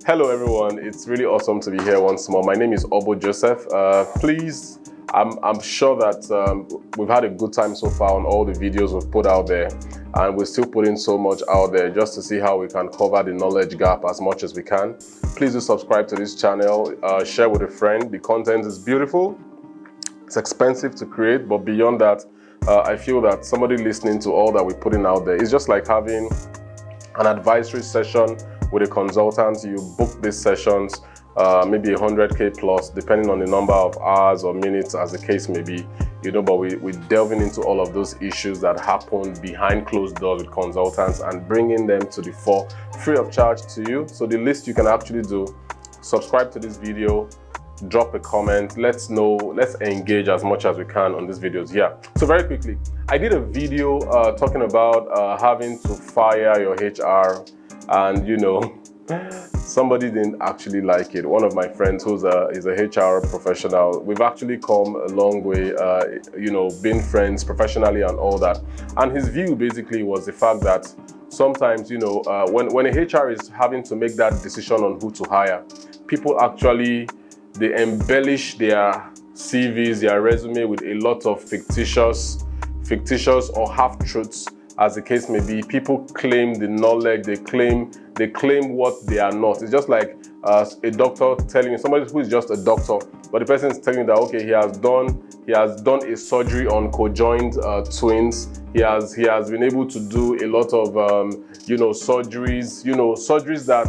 Hello everyone, it's really awesome to be here once more. My name is Obo Joseph. Please, I'm sure that we've had a good time so far on all the videos we've put out there, and we're still putting so much out there just to see how we can cover the knowledge gap as much as we can. Please do subscribe to this channel, share with a friend. The content is beautiful, it's expensive to create, but beyond that, I feel that somebody listening to all that we're putting out there is just like having an advisory session with a consultant. You book these sessions, maybe 100K plus, depending on the number of hours or minutes as the case may be, but we're delving into all of those issues that happen behind closed doors with consultants and bringing them to the fore free of charge to you. So the least you can actually do, subscribe to this video, drop a comment, let's engage as much as we can on these videos here. So very quickly, I did a video talking about having to fire your HR, and somebody didn't actually like it. One of my friends who's is a HR professional, we've actually come a long way, being friends professionally and all that, and his view basically was the fact that sometimes when a HR is having to make that decision on who to hire, people actually they embellish their CVs, their resume with a lot of fictitious or half-truths, as the case may be. People claim the knowledge, they claim what they are not. It's just like a doctor telling you, somebody who is just a doctor, but the person is telling you that, okay, he has done a surgery on conjoined twins. He has been able to do a lot of surgeries that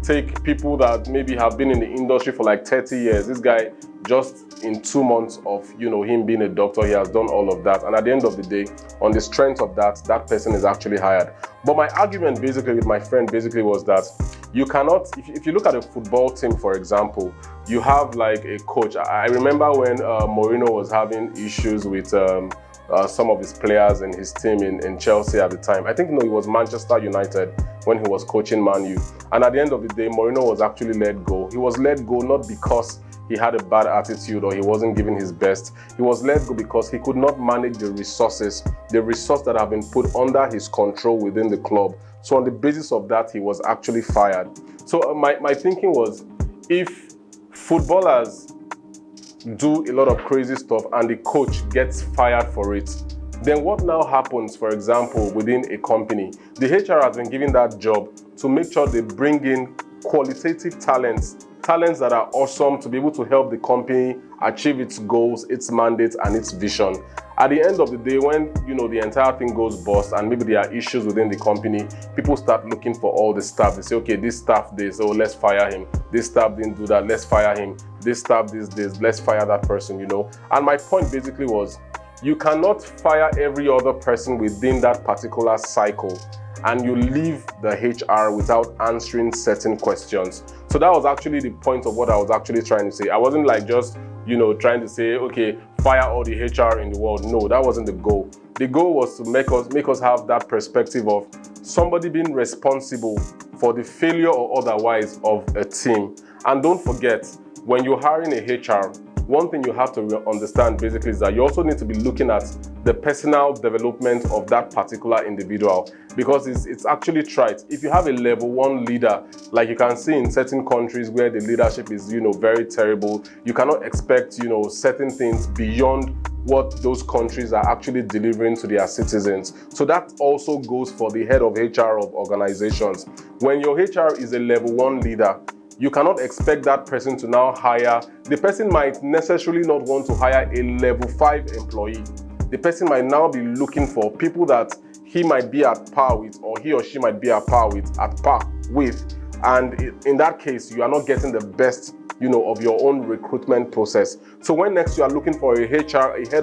take people that maybe have been in the industry for like 30 years. This guy, just in 2 months of him being a doctor, he has done all of that, and at the end of the day, on the strength of that person is actually hired. But my argument basically with my friend was that you cannot, if you look at a football team, for example, you have like a coach. I remember when Mourinho was having issues with some of his players and his team in Chelsea at the time. I think it was Manchester United when he was coaching Man U. And at the end of the day, Mourinho was actually let go. He was let go not because he had a bad attitude or he wasn't giving his best. He was let go because he could not manage the resource that have been put under his control within the club. So on the basis of that, he was actually fired. So my thinking was, if footballers do a lot of crazy stuff and the coach gets fired for it, then what now happens, for example, within a company? The HR has been given that job to make sure they bring in qualitative talents that are awesome to be able to help the company achieve its goals, its mandate, and its vision. At the end of the day, when the entire thing goes bust and maybe there are issues within the company, people start looking for all the staff. They say, okay, this staff did, so let's fire him. This staff didn't do that, let's fire him. This staff did this, let's fire that person, And my point basically was, you cannot fire every other person within that particular cycle and you leave the HR without answering certain questions. So that was actually the point of what I was actually trying to say. I wasn't like just, trying to say, okay, fire all the HR in the world. No, that wasn't the goal. The goal was to make us have that perspective of somebody being responsible for the failure or otherwise of a team. And don't forget, when you're hiring a HR, one thing you have to understand basically is that you also need to be looking at the personal development of that particular individual, because it's actually trite. If you have a level 1 leader, like you can see in certain countries where the leadership is very terrible, you cannot expect certain things beyond what those countries are actually delivering to their citizens. So that also goes for the head of HR of organizations. When your HR is a level 1 leader, you cannot expect that person to now hire. The person might necessarily not want to hire a level 5 employee. The person might now be looking for people that he might be at par with, or he or she might be at par with. And in that case, you are not getting the best of your own recruitment process. So when next you are looking for a head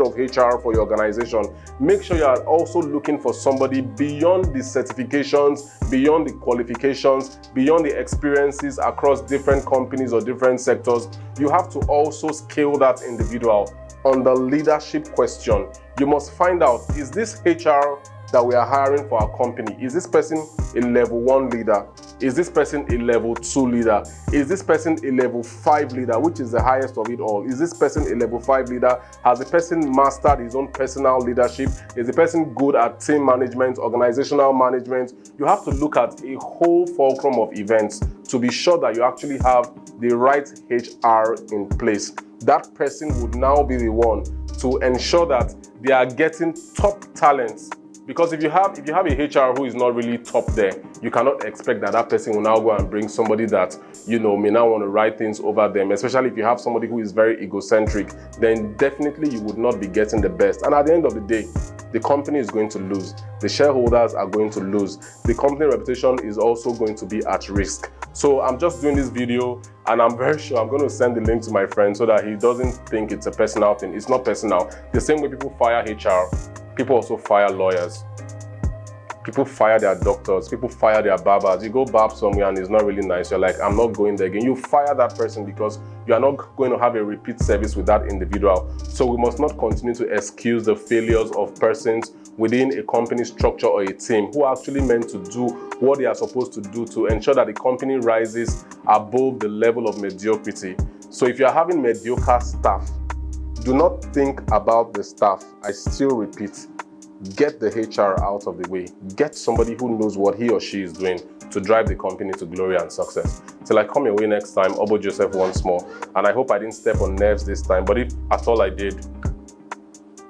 of HR for your organization, make sure you are also looking for somebody beyond the certifications, beyond the qualifications, beyond the experiences across different companies or different sectors. You have to also scale that individual on the leadership question. You must find out, is this HR that we are hiring for our company? Is this person a level 1 leader? Is this person a level 2 leader? Is this person a level 5 leader, which is the highest of it all? Is this person a level 5 leader? Has the person mastered his own personal leadership? Is the person good at team management, organizational management? You have to look at a whole fulcrum of events to be sure that you actually have the right HR in place. That person would now be the one to ensure that they are getting top talents. Because if you have a HR who is not really top there, you cannot expect that person will now go and bring somebody that, may now want to write things over them. Especially if you have somebody who is very egocentric, then definitely you would not be getting the best. And at the end of the day, the company is going to lose. The shareholders are going to lose. The company reputation is also going to be at risk. So I'm just doing this video, and I'm very sure I'm going to send the link to my friend so that he doesn't think it's a personal thing. It's not personal. The same way people fire HR, people also fire lawyers. People fire their doctors. People fire their barbers. You go barb somewhere and it's not really nice. You're like, I'm not going there again. You fire that person because you are not going to have a repeat service with that individual. So we must not continue to excuse the failures of persons within a company structure or a team who are actually meant to do what they are supposed to do to ensure that the company rises above the level of mediocrity. So if you're having mediocre staff, do not think about the staff. I still repeat, get the HR out of the way. Get somebody who knows what he or she is doing to drive the company to glory and success. Till I come your way next time, Obo Joseph once more. And I hope I didn't step on nerves this time, but if at all I did,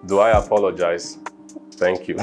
do I apologize? Thank you.